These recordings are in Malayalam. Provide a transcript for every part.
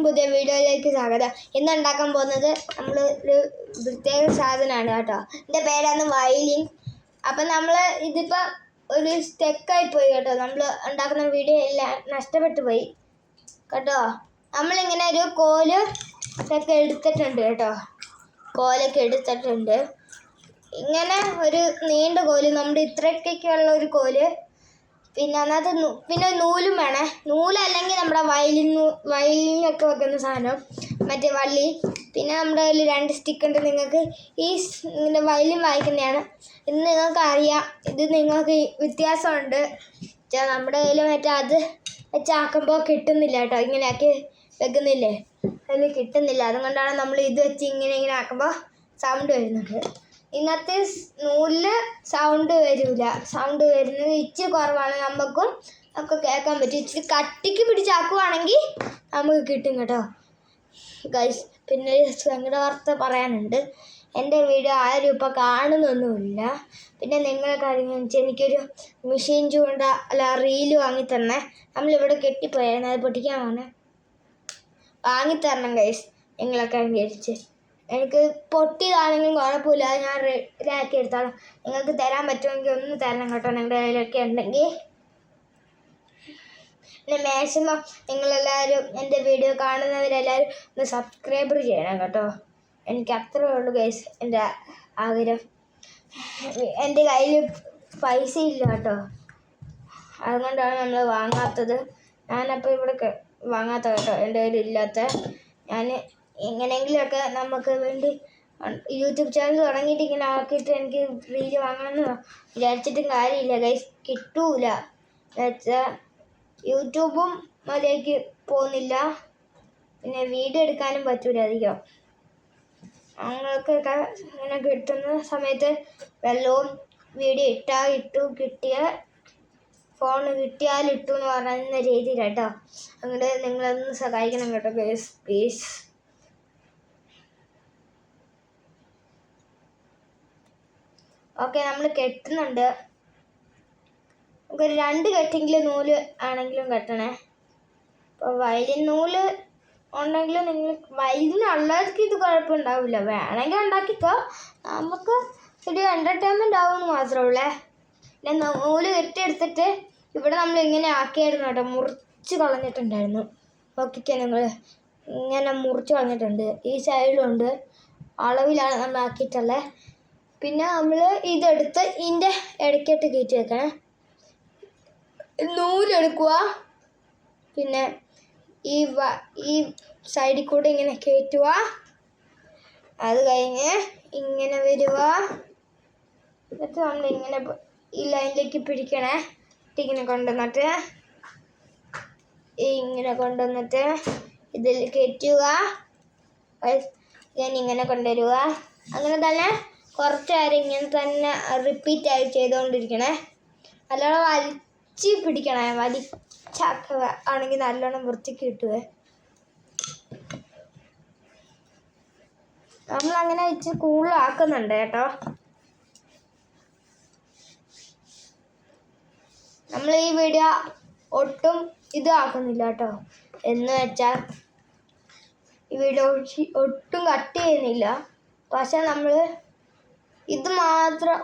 പുതിയ വീഡിയോയിലേക്ക് സ്വാഗതം. ഇന്ന് ഉണ്ടാക്കാൻ പോകുന്നത് നമ്മൾ ഒരു പ്രത്യേക സാധനമാണ് കേട്ടോ. എൻ്റെ പേരാണ് വയലിൻ. അപ്പം നമ്മൾ ഇതിപ്പോൾ ഒരു സ്റ്റെക്കായി പോയി കേട്ടോ. നമ്മൾ ഉണ്ടാക്കുന്ന വീഡിയോ എല്ലാം നഷ്ടപ്പെട്ടു പോയി കേട്ടോ. നമ്മളിങ്ങനെ ഒരു കോല് ഒക്കെ എടുത്തിട്ടുണ്ട് കേട്ടോ. കോലൊക്കെ എടുത്തിട്ടുണ്ട്. ഇങ്ങനെ ഒരു നീണ്ട കോല്, നമ്മുടെ ഇത്രയ്ക്കൊക്കെയുള്ള ഒരു കോല്. പിന്നെ അതിനകത്ത് പിന്നെ നൂലും വേണേ. നൂലല്ലെങ്കിൽ നമ്മുടെ വയലിനൊക്കെ വെക്കുന്ന സാധനം, മറ്റേ വള്ളി. പിന്നെ നമ്മുടെ കയ്യിൽ 2 സ്റ്റിക്ക് ഉണ്ട്. നിങ്ങൾക്ക് ഈ വയലിൻ വായിക്കുന്നതാണ്. ഇത് നിങ്ങൾക്ക് അറിയാം. ഇത് നിങ്ങൾക്ക് വ്യത്യാസമുണ്ട്. നമ്മുടെ കയ്യിൽ മറ്റേ അത് വെച്ചാക്കുമ്പോൾ കിട്ടുന്നില്ല കേട്ടോ. ഇങ്ങനെയാക്കി വെക്കുന്നില്ലേ, അതിൽ കിട്ടുന്നില്ല. അതുകൊണ്ടാണ് നമ്മൾ ഇത് വെച്ച് ഇങ്ങനെ ആക്കുമ്പോൾ സൗണ്ട് വരുന്നുണ്ട്. ഇന്നത്തെ നൂലിൽ സൗണ്ട് വരില്ല. സൗണ്ട് വരുന്നത് ഇച്ചിരി കുറവാണ്. നമുക്കും ഒക്കെ കേൾക്കാൻ പറ്റും. ഇച്ചിരി കട്ടിക്ക് പിടിച്ചാക്കുവാണെങ്കിൽ നമുക്ക് കിട്ടും കേട്ടോ ഗൈസ്. പിന്നെ സങ്കട വാർത്ത പറയാനുണ്ട്. എൻ്റെ വീഡിയോ ആരും ഇപ്പോൾ കാണുന്നൊന്നുമില്ല. പിന്നെ നിങ്ങളെ കാര്യം എനിക്കൊരു മെഷീൻ ചൂണ്ട റീല് വാങ്ങിത്തരണേ. നമ്മളിവിടെ കെട്ടിപ്പോയായിരുന്നു, അത് പൊട്ടിക്കാൻ വാങ്ങിത്തരണം ഗൈസ്. നിങ്ങളൊക്കെ അംഗീകരിച്ച്. എനിക്ക് പൊട്ടിയതാണെങ്കിലും കുഴപ്പമില്ല, ഞാൻ റെഡിയാക്കി എടുത്തോളാം. നിങ്ങൾക്ക് തരാൻ പറ്റുമെങ്കിൽ ഒന്ന് തരണം കേട്ടോ, നിങ്ങളുടെ കയ്യിലൊക്കെ ഉണ്ടെങ്കിൽ. പിന്നെ മാക്സിമം നിങ്ങളെല്ലാവരും എൻ്റെ വീഡിയോ കാണുന്നവരെല്ലാവരും ഒന്ന് സബ്സ്ക്രൈബ് ചെയ്യണം കേട്ടോ. എനിക്ക് അത്രയേ ഉള്ളൂ ഗൈസ് എൻ്റെ ആഗ്രഹം. എൻ്റെ കയ്യിൽ പൈസ ഇല്ല കേട്ടോ, അതുകൊണ്ടാണ് നമ്മൾ വാങ്ങാത്തത്. ഞാനപ്പോൾ ഇവിടെ വാങ്ങാത്ത കേട്ടോ, എൻ്റെ കയ്യിൽ ഇല്ലാത്ത. ഞാൻ എങ്ങനെയെങ്കിലുമൊക്കെ നമുക്ക് വേണ്ടി യൂട്യൂബ് ചാനൽ തുടങ്ങിയിട്ട് ഇങ്ങനെ ആക്കിയിട്ട് എനിക്ക് റീല് വാങ്ങണമെന്ന് വിചാരിച്ചിട്ടും കാര്യമില്ല ഗൈസ്. കിട്ടൂല വെച്ചാൽ യൂട്യൂബും മര്യാദയ്ക്ക് പോകുന്നില്ല. പിന്നെ വീഡിയോ എടുക്കാനും പറ്റൂല അധികം. അങ്ങനെയൊക്കെ ഇങ്ങനെ കിട്ടുന്ന സമയത്ത് വല്ലതും വീഡിയോ ഇട്ടു, കിട്ടിയ ഫോൺ കിട്ടിയാലിട്ടു എന്ന് പറയുന്ന രീതിയിൽ കേട്ടോ. അങ്ങനെ നിങ്ങളൊന്ന് സഹായിക്കണം കേട്ടോ ഗൈസ്, പ്ലീസ്. ഓക്കെ, നമ്മൾ കെട്ടുന്നുണ്ട്. നമുക്കൊരു 2 കെട്ടെങ്കിലും നൂല് ആണെങ്കിലും കെട്ടണേ. അപ്പോൾ വയലിൻ നൂല് ഉണ്ടെങ്കിലും നിങ്ങൾ വയലിനുള്ളവർക്ക് ഇത് കുഴപ്പമുണ്ടാവില്ല. വേണമെങ്കിൽ ഉണ്ടാക്കിക്കോ, നമുക്ക് ഒരു എൻ്റർടൈൻമെൻ്റ് ആവുമെന്ന് മാത്രമേ ഉള്ളേ. പിന്നെ നൂല് കെട്ടിയെടുത്തിട്ട് ഇവിടെ നമ്മൾ ഇങ്ങനെ ആക്കിയായിരുന്നു കേട്ടോ. മുറിച്ച് കളഞ്ഞിട്ടുണ്ടായിരുന്നു. നോക്കിക്കാൻ നിങ്ങൾ ഇങ്ങനെ മുറിച്ച് കളഞ്ഞിട്ടുണ്ട്. ഈ സൈഡിലുണ്ട്, അളവിലാണ് നമ്മൾ ആക്കിയിട്ടുള്ളത്. പിന്നെ നമ്മൾ ഇതെടുത്ത് ഇതിൻ്റെ ഇടയ്ക്കോട്ട് കയറ്റി വെക്കണേ. നൂലെടുക്കുക. പിന്നെ ഈ സൈഡിൽ കൂടെ ഇങ്ങനെ കയറ്റുക. അത് കഴിഞ്ഞ് ഇങ്ങനെ വരിക. എന്നിട്ട് നമ്മളിങ്ങനെ ഈ ലൈനിലേക്ക് പിടിക്കണേ. ഇങ്ങനെ കൊണ്ടുവന്നിട്ട് ഇതിൽ കയറ്റുക. ഞാൻ ഇങ്ങനെ കൊണ്ടുവരിക. അങ്ങനെ തന്നെ കുറച്ച് നേരം ഇങ്ങനെ തന്നെ റിപ്പീറ്റായി ചെയ്തുകൊണ്ടിരിക്കണേ. നല്ലോണം വലിച്ച് പിടിക്കണേ. വലിച്ചാക്ക ആണെങ്കിൽ നല്ലോണം വൃത്തിക്ക് കിട്ടുവേ. നമ്മളങ്ങനെ ഇച്ചിരി കൂടുതലാക്കുന്നുണ്ട് കേട്ടോ. നമ്മൾ ഈ വീഡിയോ ഒട്ടും ആക്കുന്നില്ല കേട്ടോ. എന്ന് വെച്ചാൽ ഈ വീഡിയോ ഒട്ടും കട്ട് ചെയ്യുന്നില്ല. പക്ഷെ നമ്മൾ ഇത് മാത്രം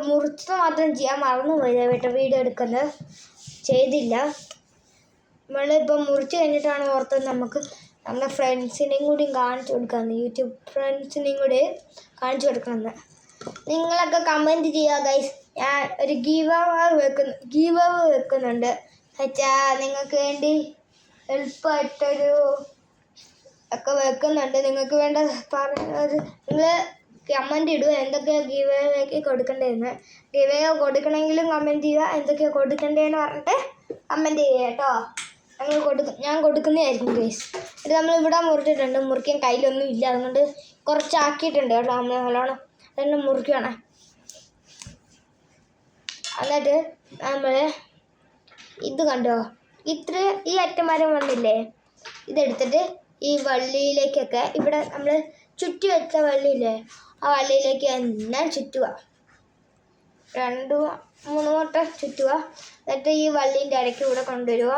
മുറിച്ചത് മാത്രം ചെയ്യാൻ മറന്നുപോയി കേട്ടോ. വീഡിയോ എടുക്കുന്നത് ചെയ്തില്ല. നമ്മളിപ്പോൾ മുറിച്ച് കഴിഞ്ഞിട്ടാണ് ഓർത്തത് നമുക്ക് നമ്മുടെ ഫ്രണ്ട്സിനെയും കൂടി കാണിച്ചു കൊടുക്കാമെന്ന്, യൂട്യൂബ് ഫ്രണ്ട്സിനെയും കൂടി കാണിച്ചു കൊടുക്കണമെന്ന്. നിങ്ങളൊക്കെ കമൻറ്റ് ചെയ്യുക ഗൈസ്. ഞാൻ ഒരു ഗീവ് അവേ വെക്കുന്നുണ്ട്. വെച്ചാൽ നിങ്ങൾക്ക് വേണ്ടി എളുപ്പമായിട്ടൊരു ഒക്കെ വെക്കുന്നുണ്ട്. നിങ്ങൾക്ക് വേണ്ട പറയുന്നത് നിങ്ങൾ കമൻറ്റ് ഇടുക എന്തൊക്കെയാണ് ഗീവ് അവേക്ക് കൊടുക്കേണ്ടതെന്ന്. ഗീവ് അവേ കൊടുക്കണമെങ്കിലും കമൻറ്റ് ചെയ്യുക. എന്തൊക്കെയാണ് കൊടുക്കേണ്ടതെന്ന് പറഞ്ഞിട്ട് കമൻറ്റ് ചെയ്യുക കേട്ടോ. ഞാൻ കൊടുക്കുന്നതായിരിക്കും ഗൈസ്. ഇത് നമ്മളിവിടെ മുറിച്ചിട്ടുണ്ട്. മുറിക്കാൻ കയ്യിലൊന്നും ഇല്ല, അതുകൊണ്ട് കുറച്ചാക്കിയിട്ടുണ്ട് കേട്ടോ. നമ്മൾ നല്ലോണം അതൊന്ന് മുറിക്കണം. എന്നിട്ട് നമ്മൾ ഇത് കണ്ടോ, ഈ അറ്റമരം വന്നില്ലേ, ഇതെടുത്തിട്ട് ഈ വള്ളിയിലേക്കൊക്കെ ഇവിടെ നമ്മൾ ചുറ്റി വെച്ച വള്ളിയില്ലേ, ആ വള്ളിയിലേക്ക് എല്ലാം ചുറ്റുക. 2-3 വട്ടം ചുറ്റുക. എന്നിട്ട് ഈ വള്ളീൻ്റെ ഇടയ്ക്ക് ഇവിടെ കൊണ്ടുവരിക.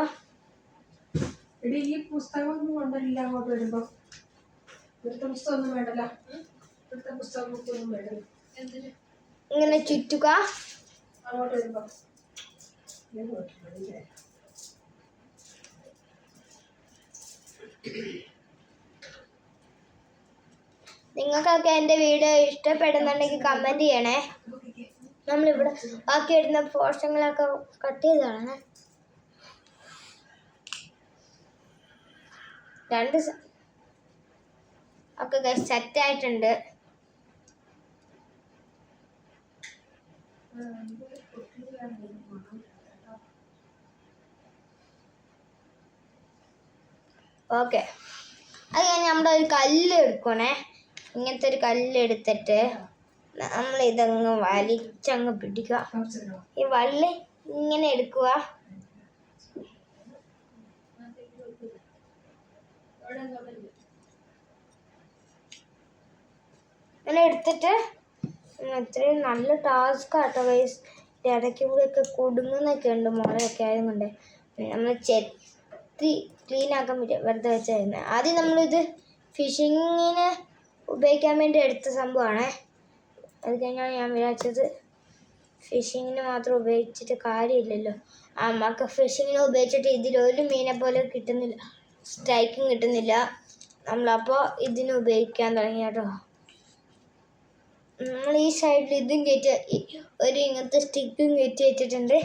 എടി ഈ പുസ്തകമൊന്നും കൊണ്ടല്ല അങ്ങോട്ട് വരുമ്പോ ഇവിടുത്തെ പുസ്തകമൊന്നും വേണ്ടല്ല ഇവിടുത്തെ പുസ്തകമൊന്നും വേണ്ടല്ലോ ഇങ്ങനെ ചുറ്റുക അങ്ങോട്ട് വരുമ്പോ നിങ്ങൾക്കൊക്കെ എൻ്റെ വീഡിയോ ഇഷ്ടപ്പെടുന്നുണ്ടെങ്കിൽ കമൻറ്റ് ചെയ്യണേ. നമ്മളിവിടെ ബാക്കി ഇടുന്ന പോർഷങ്ങളൊക്കെ കട്ട് ചെയ്തതാണ്. ഒക്കെ സെറ്റായിട്ടുണ്ട്. ഓക്കെ, അത് കഴിഞ്ഞ് നമ്മുടെ ഒരു കല്ല് എടുക്കണേ. ഇങ്ങനത്തെ ഒരു കല്ല് എടുത്തിട്ട് നമ്മൾ ഇതങ്ങ് വലിച്ചങ്ങ് പിടിക്കുക. ഈ വള്ളി ഇങ്ങനെ എടുക്കുക. ഇങ്ങനെ എടുത്തിട്ട് ഇത്രയും നല്ല ടാസ്ക് ആട്ടോ ഗൈസ്. ഇടയ്ക്ക് കൂടെയൊക്കെ കുടുങ്ങുന്നൊക്കെ ഉണ്ട്, മുളയൊക്കെ ആയതുകൊണ്ട് നമ്മൾ ചെത്തി ക്ലീൻ ആക്കാൻ പറ്റും. വെറുതെ വെച്ചായിരുന്നു. ആദ്യം നമ്മളിത് ഫിഷിങ്ങിന് ഉപയോഗിക്കാൻ വേണ്ടി എടുത്ത സംഭവമാണേ. അത് കഴിഞ്ഞാൽ ഞാൻ വിചാരിച്ചത് ഫിഷിങ്ങിന് മാത്രം ഉപയോഗിച്ചിട്ട് കാര്യമില്ലല്ലോ. നമുക്ക് ഫിഷിങ്ങിന് ഉപയോഗിച്ചിട്ട് ഇതിലൊരു മീനെ പോലെ കിട്ടുന്നില്ല, സ്ട്രൈക്കും കിട്ടുന്നില്ല. നമ്മളപ്പോൾ ഇതിന് ഉപയോഗിക്കാൻ തുടങ്ങി കേട്ടോ. നമ്മൾ ഈ സൈഡിൽ ഇതും കയറ്റി ഒരു ഇങ്ങനത്തെ സ്റ്റിക്കും കയറ്റി വെച്ചിട്ടുണ്ട്.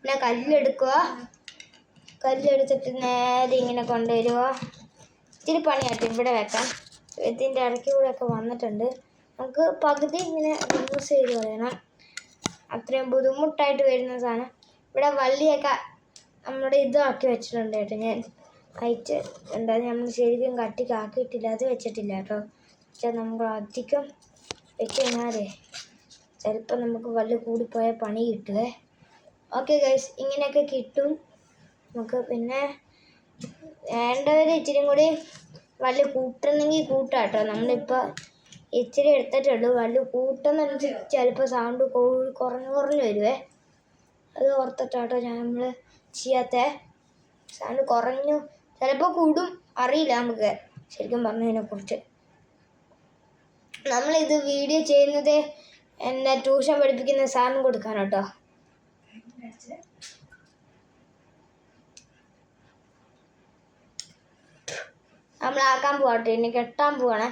പിന്നെ കല്ലെടുക്കുക. കല്ലെടുത്തിട്ട് നേരെ ഇങ്ങനെ കൊണ്ടുവരിക. ഇത്തിരി പണിയായിട്ട് ഇവിടെ വെക്കാൻ. ഇതിൻ്റെ ഇടയ്ക്ക് കൂടെയൊക്കെ വന്നിട്ടുണ്ട്. നമുക്ക് പകുതി ഇങ്ങനെ റിമൂവ് ചെയ്ത് കളയണം. അത്രയും ബുദ്ധിമുട്ടായിട്ട് വരുന്ന സാധനം. ഇവിടെ വള്ളിയൊക്കെ നമ്മുടെ ഇതാക്കി വെച്ചിട്ടുണ്ട് കേട്ടോ. ഞാൻ ഹൈറ്റ് ഉണ്ടായത് നമ്മൾ ശരിക്കും കട്ടിക്കാക്കിയിട്ടില്ല, അത് വെച്ചിട്ടില്ല കേട്ടോ. പക്ഷേ നമുക്ക് അധികം വെച്ച് കഴിഞ്ഞാലേ ചിലപ്പോൾ നമുക്ക് വള്ളി കൂടിപ്പോയാൽ പണി കിട്ടുവേ. ഓക്കെ ഗൈസ്, ഇങ്ങനെയൊക്കെ കിട്ടും നമുക്ക്. പിന്നെ വേണ്ടവർ ഇച്ചിരി കൂടി വള്ളി കൂട്ടണമെങ്കിൽ കൂട്ടാം കേട്ടോ. നമ്മളിപ്പോൾ ഇച്ചിരി എടുത്തിട്ടുള്ളൂ. വള്ളി കൂട്ടുന്നതനുസരിച്ച് ചിലപ്പോൾ സൗണ്ട് കുറഞ്ഞു വരുവേ. അത് ഓർത്തിട്ടാട്ടോ നമ്മൾ ചെയ്യാത്ത. സൗണ്ട് കുറഞ്ഞു ചിലപ്പോൾ കൂടും, അറിയില്ല നമുക്ക് ശരിക്കും പറഞ്ഞതിനെക്കുറിച്ച്. നമ്മളിത് വീഡിയോ ചെയ്യുന്നത് എൻ്റെ ട്യൂഷൻ പഠിപ്പിക്കുന്ന സാറിന് കൊടുക്കാൻ കേട്ടോ. നമ്മളാക്കാൻ പോകട്ടെ, ഇനി കെട്ടാൻ പോവാണേ.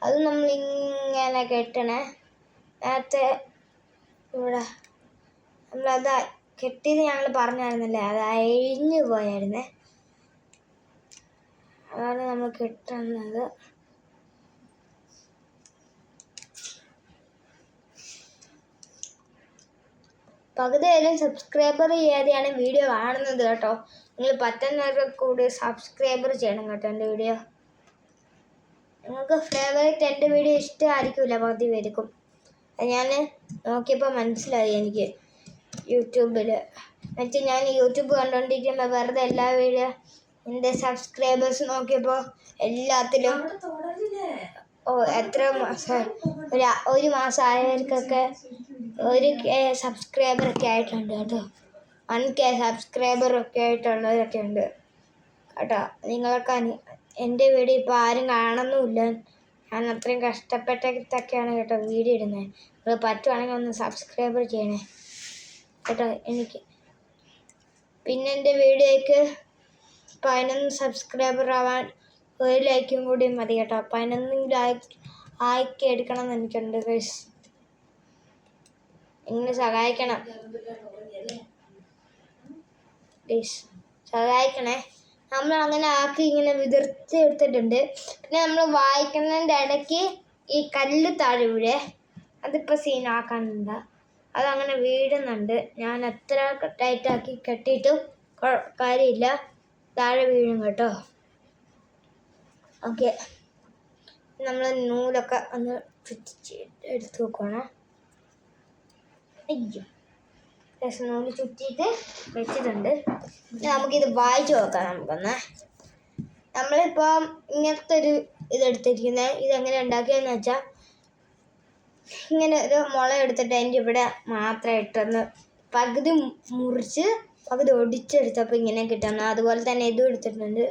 അത് നമ്മളിങ്ങനെ കെട്ടണേ. നേരത്തെ ഇവിടെ നമ്മളത് കെട്ടിയത് ഞങ്ങൾ പറഞ്ഞായിരുന്നല്ലേ, അത് അഴിഞ്ഞു പോയായിരുന്നേ. അതാണ് നമ്മൾ കെട്ടുന്നത്. പകുതി പേരും സബ്സ്ക്രൈബർ ചെയ്യാതെയാണ് വീഡിയോ കാണുന്നത് കേട്ടോ. നിങ്ങൾ പറ്റുന്നവർക്ക് കൂടി സബ്സ്ക്രൈബർ ചെയ്യണം കേട്ടോ എൻ്റെ വീഡിയോ. നിങ്ങൾക്ക് ഫേവറേറ്റ് എൻ്റെ വീഡിയോ ഇഷ്ടമായിരിക്കില്ല പകുതി പേർക്കും. അത് ഞാൻ നോക്കിയപ്പോൾ മനസ്സിലായി എനിക്ക് യൂട്യൂബിൽ. എന്നുവെച്ചാൽ ഞാൻ യൂട്യൂബ് കണ്ടുകൊണ്ടിരിക്കുമ്പോൾ വെറുതെ എല്ലാ വീഡിയോ എൻ്റെ സബ്സ്ക്രൈബേഴ്സ് നോക്കിയപ്പോൾ എല്ലാത്തിലും എത്ര മാസം ഒരു മാസം ആയവർക്കൊക്കെ 1K സബ്സ്ക്രൈബറൊക്കെ ആയിട്ടുണ്ട് കേട്ടോ. 1K സബ്സ്ക്രൈബറൊക്കെ ആയിട്ടുള്ളവരൊക്കെ ഉണ്ട് കേട്ടോ. നിങ്ങളൊക്കെ എൻ്റെ വീഡിയോ ഇപ്പോൾ ആരും കാണുന്നുമില്ല. ഞാൻ അത്രയും കഷ്ടപ്പെട്ടിട്ടൊക്കെയാണ് കേട്ടോ വീഡിയോ ഇടുന്നത്. നിങ്ങൾ പറ്റുവാണെങ്കിൽ ഒന്ന് സബ്സ്ക്രൈബർ ചെയ്യണേ കേട്ടോ എനിക്ക്. പിന്നെ എൻ്റെ വീഡിയോയ്ക്ക് 11 സബ്സ്ക്രൈബർ ആവാൻ 1 ലൈക്കും കൂടി മതി കേട്ടോ. 11 ആക്കി എടുക്കണം എന്ന് എനിക്കുണ്ട് ഗൈസ്. നിങ്ങൾ സഹായിക്കണം പ്ലീസ്, സഹായിക്കണേ. നമ്മൾ അങ്ങനെ ആക്കി ഇങ്ങനെ വിതിർത്തി എടുത്തിട്ടുണ്ട്. പിന്നെ നമ്മൾ വായിക്കുന്നതിൻ്റെ ഇടയ്ക്ക് ഈ കല്ല് താഴെ വീഴേ, അതിപ്പോൾ സീനാക്കാനുണ്ട്. അതങ്ങനെ വീഴുന്നുണ്ട്. ഞാൻ എത്ര ടൈറ്റാക്കി കെട്ടിയിട്ടും കാര്യമില്ല, താഴെ വീഴും കേട്ടോ. ഓക്കെ, നമ്മൾ നൂലൊക്കെ ഒന്ന് ചുറ്റി എടുത്ത് വെക്കണം. അയ്യോ, നൂല് ചുറ്റിയിട്ട് വെച്ചിട്ടുണ്ട്. നമുക്കിത് വായിച്ച് നോക്കാം. നമുക്കൊന്ന് നമ്മളിപ്പം ഇങ്ങനത്തെ ഒരു ഇതെടുത്തിരിക്കുന്നത്. ഇതെങ്ങനെ ഉണ്ടാക്കിയെന്ന് വെച്ചാൽ ഇങ്ങനെ ഒരു മുള എടുത്തിട്ട് അതിൻ്റെ ഇവിടെ മാത്രം ഇട്ടൊന്ന് പകുതി മുറിച്ച് പകുതി ഒടിച്ചെടുത്തപ്പോൾ ഇങ്ങനെ കിട്ടുന്നു. അതുപോലെ തന്നെ ഇതും എടുത്തിട്ടുണ്ട്.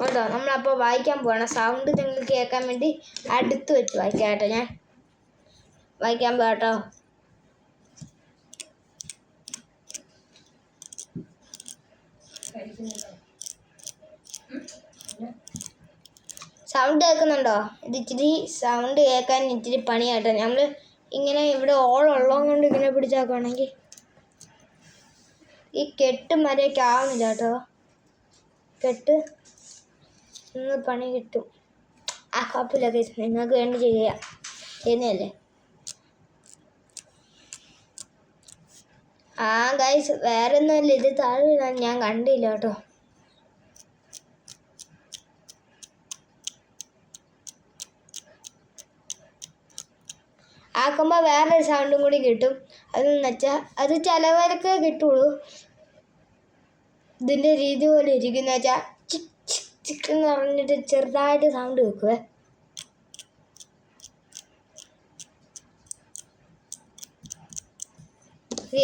കേട്ടോ. നമ്മളപ്പോൾ വായിക്കാൻ പോകണം. സൗണ്ട് നിങ്ങൾക്ക് കേൾക്കാൻ വേണ്ടി അടുത്ത് വെച്ച് വായിക്കാം കേട്ടോ. ഞാൻ വായിക്കാൻ പോകട്ടോ. സൗണ്ട് കേൾക്കുന്നുണ്ടോ? ഇത് ഇച്ചിരി സൗണ്ട് കേൾക്കാൻ ഇച്ചിരി പണിയാട്ടോ. നമ്മൾ ഇങ്ങനെ ഇവിടെ ഓളുള്ളത് കൊണ്ട് ഇങ്ങനെ പിടിച്ചാക്കുകയാണെങ്കിൽ ഈ കെട്ട് മര്യാദയ്ക്ക് ആവുന്നില്ല കേട്ടോ. കെട്ട് ഇന്ന് പണി കിട്ടും. കുഴപ്പമില്ല ഗൈസ്, നിങ്ങൾക്ക് വേണ്ടി ചെയ്യുന്നതല്ലേ. ഗൈസ് വേറെ ഒന്നുമില്ല, ഇത് താഴെ ഞാൻ കണ്ടില്ല കേട്ടോ. ആക്കുമ്പോൾ വേറൊരു സൗണ്ടും കൂടി കിട്ടും. അതെന്ന് വെച്ചാൽ അത് ചിലവർക്ക് കിട്ടുള്ളൂ. ഇതിൻ്റെ രീതി പോലെ ഇരിക്കുന്ന വെച്ചാൽ ചിക്ക് ചിക്ക് ചിക്ക് എന്ന് പറഞ്ഞിട്ട് ചെറുതായിട്ട് സൗണ്ട് വെക്കുവേ.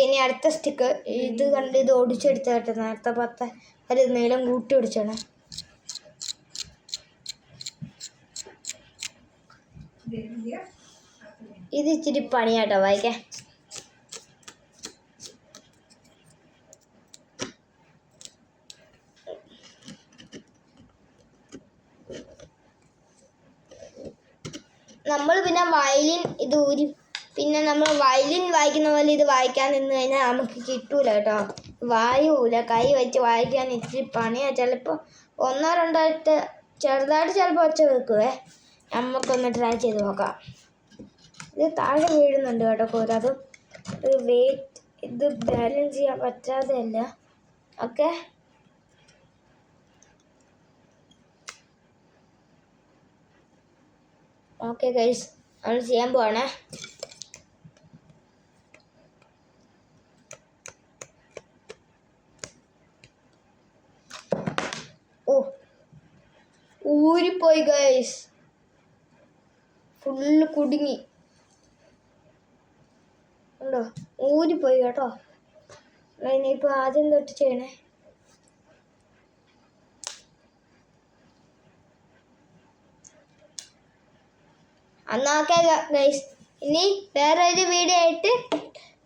ഇനി അടുത്ത സ്റ്റിക്ക് ഇത് കണ്ട് ഇത് ഒടിച്ചെടുത്ത കേട്ടോ. നേരത്തെ 10 ഒരു നീളം കൂട്ടി ഒടിച്ചാണ്. ഇത് ഇച്ചിരി പണിയാട്ടോ വായിക്കാൻ. നമ്മൾ പിന്നെ വയലിൻ ഇത് ഊരി പിന്നെ നമ്മൾ വയലിൻ വായിക്കുന്ന പോലെ ഇത് വായിക്കാൻ നിന്ന് കഴിഞ്ഞാൽ നമുക്ക് കിട്ടൂല കേട്ടോ. വായൂല. കൈ വെച്ച് വായിക്കാൻ ഇച്ചിരി പണിയാണ്. ചിലപ്പോൾ 1-2 ആയിട്ട് ചെറുതായിട്ട് ചിലപ്പോൾ ഒച്ച വെക്കുവേ. നമുക്കൊന്ന് ട്രൈ ചെയ്ത് നോക്കാം. ഇത് താഴെ വീഴുന്നുണ്ട് കേട്ടോ. പോരാതും വെയിറ്റ് ഇത് ബാലൻസ് ചെയ്യാൻ പറ്റാതെ അല്ല. ഓക്കെ, ഓക്കെ ഗൈസ്, നമ്മൾ ചെയ്യാൻ പോവാണേ. ഊരിപ്പോയി ഗൈസ്, ഫുള്ള് കുടുങ്ങി ഉണ്ടോ. ഊരിപ്പോയി കേട്ടോ. ഇനിയിപ്പോൾ ആദ്യം തൊട്ട് ചെയ്യണേ. എന്നാക്കെ ഗൈസ്, ഇനി വേറെ ഒരു വീഡിയോ ആയിട്ട്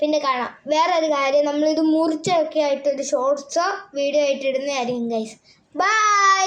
പിന്നെ കാണാം. വേറെ ഒരു കാര്യം, നമ്മളിത് മുറിച്ചൊക്കെ ആയിട്ട് ഒരു ഷോർട്സോ വീഡിയോ ആയിട്ട് ഇടുന്നതായിരിക്കും ഗൈസ്. ബൈ.